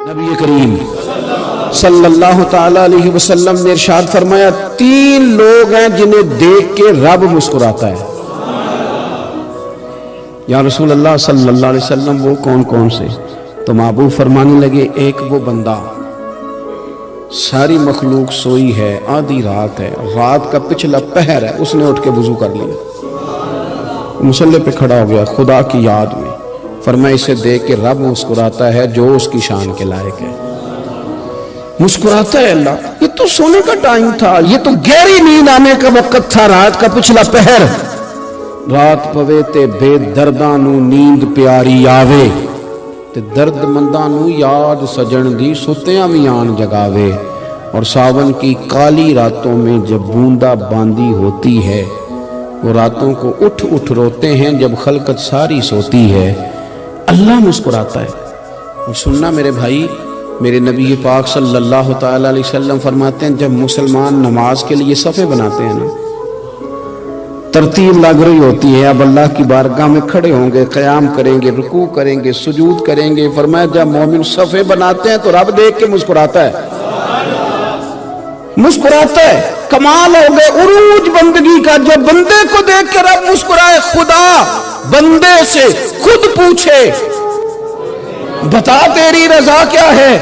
نبی کریم صلی اللہ تعالی علیہ وسلم نے ارشاد فرمایا، تین لوگ ہیں جنہیں دیکھ کے رب مسکراتا ہے۔ یا رسول اللہ صلی اللہ علیہ وسلم وہ کون کون سے؟ تو محبوب فرمانے لگے، ایک وہ بندہ ساری مخلوق سوئی ہے، آدھی رات ہے، رات کا پچھلا پہر ہے، اس نے اٹھ کے وضو کر لیا، مصلی پہ کھڑا ہو گیا خدا کی یاد میں، فرمایا اسے دیکھ کے رب مسکراتا ہے جو اس کی شان کے لائق ہے۔ مسکراتا ہے اللہ، یہ تو سونے کا ٹائم تھا، یہ تو گہری نیند آنے کا وقت تھا، رات کا پچھلا پہر، رات پوے تے بے درداں نو نیند پیاری آوے تے درد منداں نو یاد سجن دی ستیاں وی آن جگاوے، اور ساون کی کالی راتوں میں جب بوندا باندی ہوتی ہے، وہ راتوں کو اٹھ اٹھ روتے ہیں جب خلقت ساری سوتی ہے، اللہ مسکراتا ہے۔ اور سننا میرے بھائی، میرے نبی پاک صلی اللہ تعالی علیہ وسلم فرماتے ہیں، جب مسلمان نماز کے لیے صفیں بناتے ہیں نا، ترتیب لگ رہی ہوتی ہے، اب اللہ کی بارگاہ میں کھڑے ہوں گے، قیام کریں گے، رکوع کریں گے، سجود کریں گے، فرمایا جب مومن صفیں بناتے ہیں تو رب دیکھ کے مسکراتا ہے، مسکراتا ہے۔ کمال ہو گئے عروج بندگی کا، جب بندے کو دیکھ کے رب مسکرائے، خدا بندے سے خود پوچھے بتا تیری رضا کیا ہے،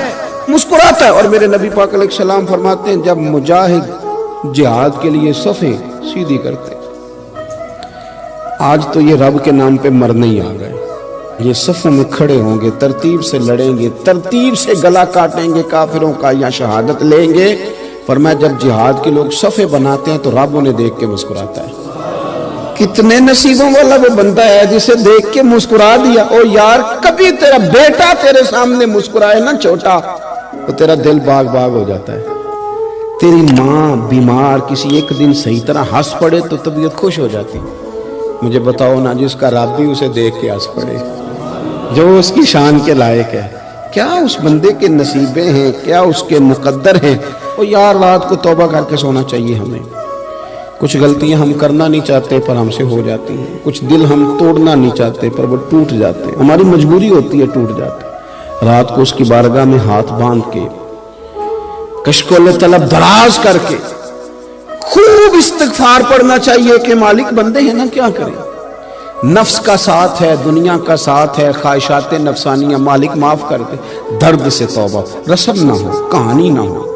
مسکراتا ہے۔ اور میرے نبی پاک علیہ السلام فرماتے ہیں، جب مجاہد جہاد کے لیے صفیں سیدھی کرتے، آج تو یہ رب کے نام پہ مرنے ہی آ گئے، یہ صفوں میں کھڑے ہوں گے، ترتیب سے لڑیں گے، ترتیب سے گلا کاٹیں گے کافروں کا یا شہادت لیں گے۔ فرمایا جب جہاد کے لوگ صفیں بناتے ہیں تو رب انہیں دیکھ کے مسکراتا ہے۔ کتنے نصیبوں والا وہ بندہ ہے جسے دیکھ کے مسکرا دیا۔ او یار، کبھی تیرا بیٹا تیرے سامنے مسکرائے نا چھوٹا، تو تیرا دل باغ باغ ہو جاتا ہے۔ تیری ماں بیمار کسی ایک دن صحیح طرح ہنس پڑے تو طبیعت خوش ہو جاتی۔ مجھے بتاؤ نا، جس کا رب بھی اسے دیکھ کے ہنس پڑے، جو اس کی شان کے لائق ہے، کیا اس بندے کے نصیبیں ہیں، کیا اس کے مقدر ہیں۔ او یار، رات کو توبہ کر کے سونا چاہیے ہمیں۔ کچھ غلطیاں ہم کرنا نہیں چاہتے پر ہم سے ہو جاتی ہیں، کچھ دل ہم توڑنا نہیں چاہتے پر وہ ٹوٹ جاتے ہیں، ہماری مجبوری ہوتی ہے ٹوٹ جاتے۔ رات کو اس کی بارگاہ میں ہاتھ باندھ کے، کشکول طلب دراز کر کے خوب استغفار پڑھنا چاہیے کہ مالک بندے ہیں نا، کیا کریں، نفس کا ساتھ ہے، دنیا کا ساتھ ہے، خواہشات نفسانیہ، مالک معاف کر دے۔ درد سے توبہ، رسم نہ ہو، کہانی نہ ہو،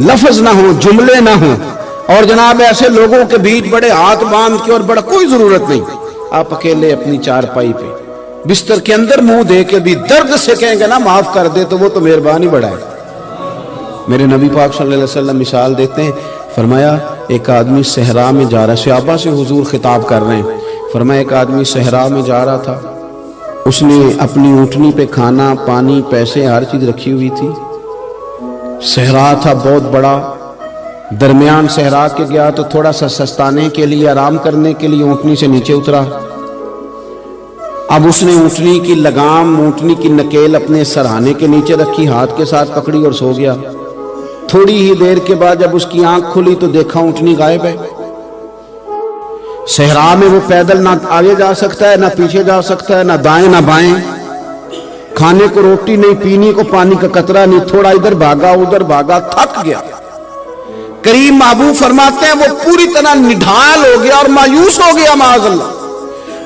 لفظ نہ ہو، جملے نہ ہو، اور جناب ایسے لوگوں کے بیچ بڑے ہاتھ باندھ کے اور بڑا کوئی ضرورت نہیں، آپ اکیلے اپنی چارپائی پہ بستر کے اندر منہ دے کے بھی درد سے کہیں گے نا معاف کر دے تو وہ تو مہربانی بڑا ہے۔ میرے نبی پاک صلی اللہ علیہ وسلم مثال دیتے ہیں، فرمایا ایک آدمی صحرا میں جا رہا، صحابہ سے حضور خطاب کر رہے ہیں، فرمایا ایک آدمی صحرا میں جا رہا تھا، اس نے اپنی اونٹنی پہ کھانا پانی پیسے ہر چیز رکھی ہوئی تھی، صحرا تھا بہت بڑا، درمیان صحرا کے گیا تو تھوڑا سا سستانے کے لیے، آرام کرنے کے لیے اونٹنی سے نیچے اترا۔ اب اس نے اونٹنی کی لگام، اونٹنی کی نکیل اپنے سرہانے کے نیچے رکھی، ہاتھ کے ساتھ پکڑی اور سو گیا۔ تھوڑی ہی دیر کے بعد جب اس کی آنکھ کھلی تو دیکھا اونٹنی غائب ہے۔ صحرا میں وہ پیدل نہ آگے جا سکتا ہے، نہ پیچھے جا سکتا ہے، نہ دائیں نہ بائیں، کھانے کو روٹی نہیں، پینے کو پانی کا قطرہ نہیں، تھوڑا ادھر بھاگا ادھر بھاگا، تھک گیا۔ کریم محبوب فرماتے ہیں وہ پوری طرح نڈھال ہو گیا اور مایوس ہو گیا، معاذ اللہ،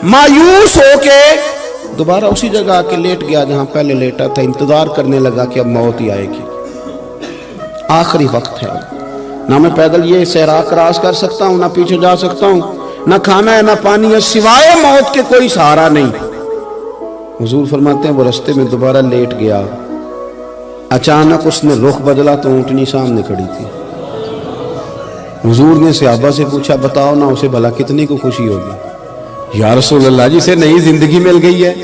مایوس ہو کے دوبارہ اسی جگہ آ کے لیٹ گیا جہاں پہلے لیٹا تھا، انتظار کرنے لگا کہ اب موت ہی آئے گی، آخری وقت ہے، نہ میں پیدل یہ صحرا کراس کر سکتا ہوں، نہ پیچھے جا سکتا ہوں، نہ کھانا ہے نہ پانی ہے، سوائے موت کے کوئی سہارا نہیں۔ حضور فرماتے ہیں وہ رستے میں دوبارہ لیٹ گیا، اچانک اس نے رخ بدلا تو اونٹنی سامنے کھڑی تھی۔ حضور نے صحابہ سے پوچھا، بتاؤ نا اسے بھلا کتنی کو خوشی ہوگی؟ یا رسول اللہ، جسے نئی زندگی مل گئی ہے۔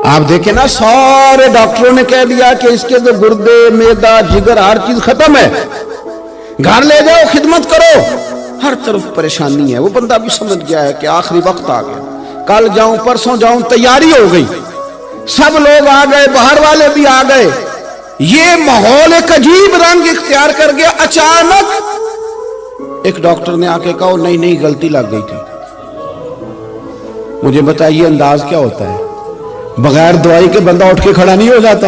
آپ دیکھیں نا، سارے ڈاکٹروں نے کہہ دیا کہ اس کے تو گردے معدہ جگر ہر چیز ختم ہے، گھر لے جاؤ خدمت کرو، ہر طرف پریشانی ہے۔ وہ بندہ بھی سمجھ گیا ہے کہ آخری وقت آ گیا، کل جاؤں پرسوں جاؤں، تیاری ہو گئی، سب لوگ آ گئے، باہر والے بھی آ گئے، یہ ماحول ایک عجیب رنگ اختیار کر گیا۔ اچانک ایک ڈاکٹر نے آ کے کہا نہیں نہیں غلطی لگ گئی تھی۔ مجھے بتائیے انداز کیا ہوتا ہے؟ بغیر دوائی کے بندہ اٹھ کے کھڑا نہیں ہو جاتا،